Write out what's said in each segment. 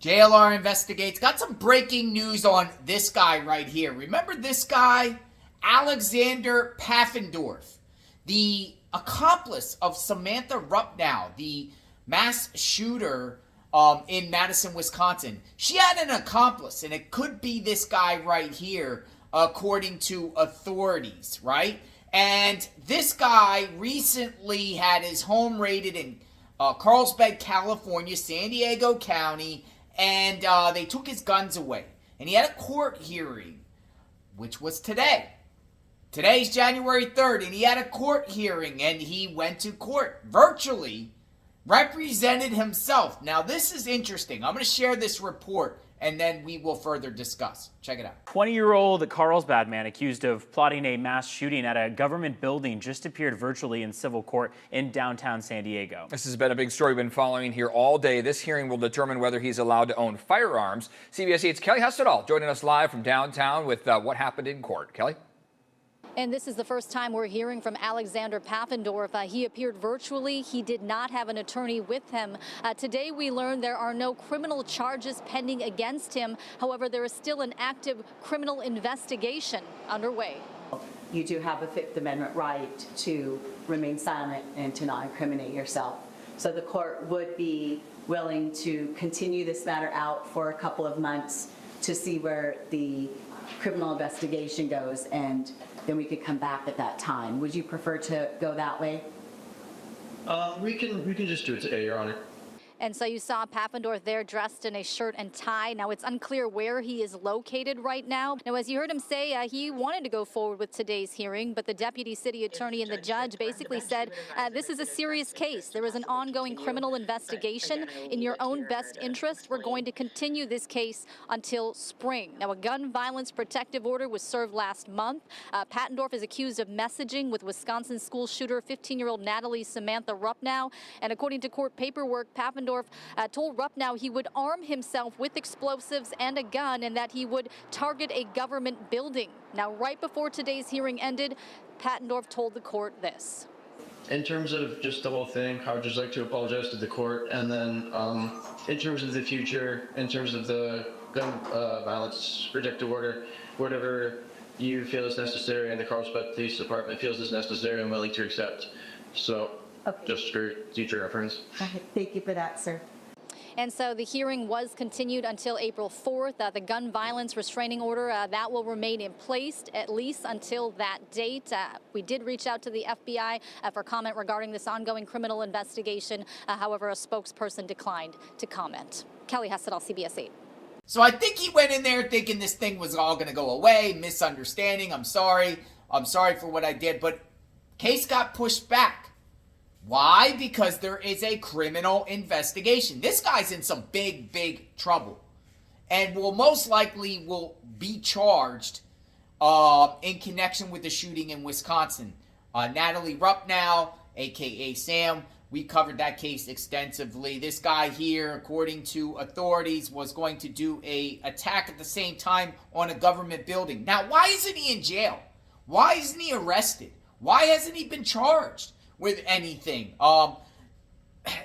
JLR investigates. Got some breaking news on this guy right here. Remember this guy? Alexander Paffendorf, the accomplice of Samantha Rupnow, the mass shooter in Madison, Wisconsin. She had an accomplice, and it could be this guy right here, according to authorities, right? And this guy recently had his home raided in Carlsbad, California, San Diego County, and they took his guns away. And he had a court hearing, which was today. Today's January 3rd, and he had a court hearing, and he went to court virtually, represented himself. Now, this is interesting. I'm going to share this report, and then we will further discuss. Check it out. 20-year-old Carlsbad man accused of plotting a mass shooting at a government building just appeared virtually in civil court in downtown San Diego. This has been a big story we've been following here all day. This hearing will determine whether he's allowed to own firearms. CBS 8's Kelly Hustedall joining us live from downtown with what happened in court. Kelly? And this is the first time we're hearing from Alexander Paffendorf. He appeared virtually. He did not have an attorney with him. Today we learned there are no criminal charges pending against him. However, there is still an active criminal investigation underway. You do have a Fifth Amendment right to remain silent and to not incriminate yourself. So the court would be willing to continue this matter out for a couple of months to see where the criminal investigation goes, and then we could come back at that time. Would you prefer to go that way? We can just do it today, Your Honor. And so you saw Paffendorf there dressed in a shirt and tie. Now, it's unclear where he is located right now. Now, as you heard him say, he wanted to go forward with today's hearing, but the deputy city attorney and the judge basically said, this is a serious case. There is an ongoing criminal investigation. In your own best interest, we're going to continue this case until spring. Now, a gun violence protective order was served last month. Pattendorf is accused of messaging with Wisconsin school shooter 15-year-old Natalie Samantha Rupnow. And according to court paperwork, Paffendorf told Rupnow he would arm himself with explosives and a gun and that he would target a government building. Now, right before today's hearing ended, Pattendorf told the court this. In terms of just the whole thing, I would just like to apologize to the court. And then in terms of the future, in terms of the gun violence protective order, whatever you feel is necessary and the Carlsbad Police Department feels is necessary, I'm willing to accept. So. Okay. Just for future reference. Okay, thank you for that, sir. And so the hearing was continued until April 4th. The gun violence restraining order, that will remain in place at least until that date. We did reach out to the FBI for comment regarding this ongoing criminal investigation. However, a spokesperson declined to comment. Kelly Hustedall, CBS 8. So I think he went in there thinking this thing was all going to go away. Misunderstanding. I'm sorry for what I did. But case got pushed back. Why? Because there is a criminal investigation. This guy's in some big trouble and will most likely be charged in connection with the shooting in Wisconsin. Natalie Rupnow, a.k.a. Sam, we covered that case extensively. This guy here, according to authorities, was going to do a attack at the same time on a government building. Now, why isn't he in jail? Why isn't he arrested? Why hasn't he been charged with anything?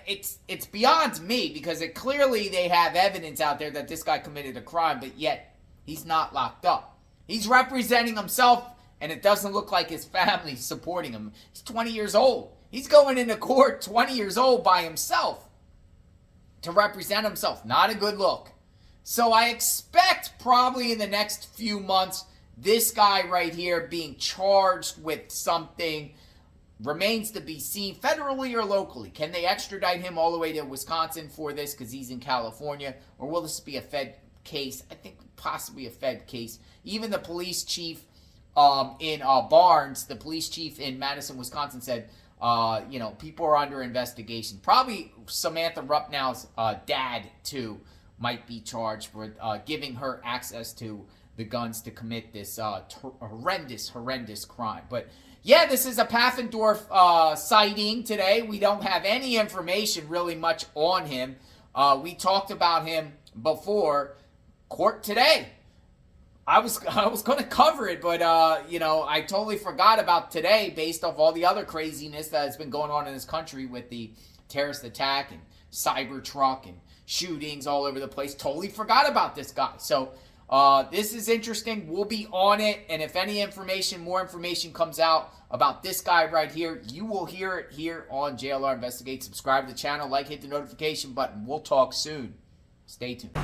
It's beyond me, because clearly they have evidence out there that this guy committed a crime, but yet he's not locked up. He's representing himself, and it doesn't look like his family's supporting him. He's 20 years old. He's going into court 20 years old by himself to represent himself. Not a good look. So I expect probably in the next few months, this guy right here being charged with something. Remains to be seen, federally or locally. Can they extradite him all the way to Wisconsin for this because he's in California? Or will this be a Fed case? I think possibly a Fed case. Even the police chief in Barnes, the police chief in Madison, Wisconsin said, people are under investigation. Probably Samantha Rupnow's dad, too, might be charged for giving her access to the guns to commit this horrendous crime. But yeah, this is a Paffendorf sighting today. We don't have any information really much on him. We talked about him before. Court today. I was going to cover it, but I totally forgot about today based off all the other craziness that has been going on in this country with the terrorist attack and Cybertruck and shootings all over the place. Totally forgot about this guy. So this is interesting. We'll be on it. And if any information, more information comes out about this guy right here, you will hear it here on JLR Investigate. Subscribe to the channel, like, hit the notification button. We'll talk soon. Stay tuned.